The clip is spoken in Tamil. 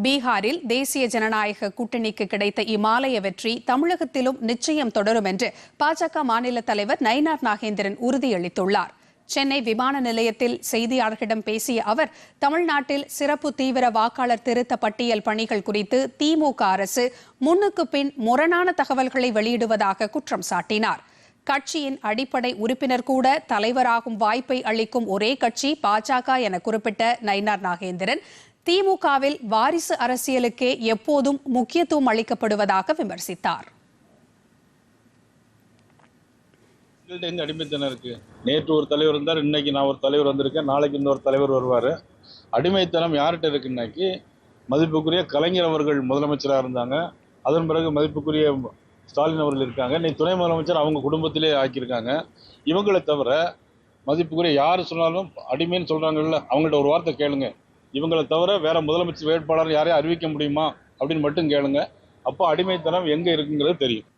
பீகாரில் தேசிய ஜனநாயக கூட்டணிக்கு கிடைத்த இமாலய வெற்றி தமிழகத்திலும் நிச்சயம் தொடரும் என்று பாஜக மாநில தலைவர் நயினார் நாகேந்திரன் உறுதியளித்துள்ளார். சென்னை விமான நிலையத்தில் செய்தியாளர்களிடம் பேசிய அவர், தமிழ்நாட்டில் சிறப்பு தீவிர வாக்காளர் திருத்த பட்டியல் பணிகள் குறித்து திமுக அரசு முன்னுக்கு பின் முரணான தகவல்களை வெளியிடுவதாக குற்றம் சாட்டினார். கட்சியின் அடிப்படை உறுப்பினர் கூட தலைவராகும் வாய்ப்பை அளிக்கும் ஒரே கட்சி பாஜக என குறிப்பிட்ட நயினார் நாகேந்திரன், திமுகவில் வாரிசு அரசியலுக்கே எப்போதும் முக்கியத்துவம் அளிக்கப்படுவதாக விமர்சித்தார். அடிமைத்தனம் இருக்கு. நேற்று ஒரு தலைவர் இருந்தார், இன்னைக்கு நான் ஒரு தலைவர் வந்திருக்கேன், நாளைக்கு இன்னொரு தலைவர் வருவார். அடிமைத்தனம் யார்கிட்ட இருக்குன்னாக்கி, மதிப்புக்குரிய கலைஞர் அவர்கள் முதலமைச்சராக இருந்தாங்க, அதன் பிறகு மதிப்புக்குரிய ஸ்டாலின் அவர்கள் இருக்காங்க, இன்னைக்கு துணை முதலமைச்சர் அவங்க குடும்பத்திலே ஆக்கியிருக்காங்க. இவங்களை தவிர மதிப்புக்குரிய யார் சொன்னாலும் அடிமைன்னு சொல்றாங்கல்ல, அவங்கள்ட்ட ஒரு வார்த்தை கேளுங்க. இவங்களை தவிர வேற முதலமைச்சர் வேட்பாளர் யாரையும் அறிவிக்க முடியுமா அப்படின்னு மட்டும் கேளுங்க. அப்போ அடிமைத்தனம் எங்க இருக்குங்கிறது தெரியும்.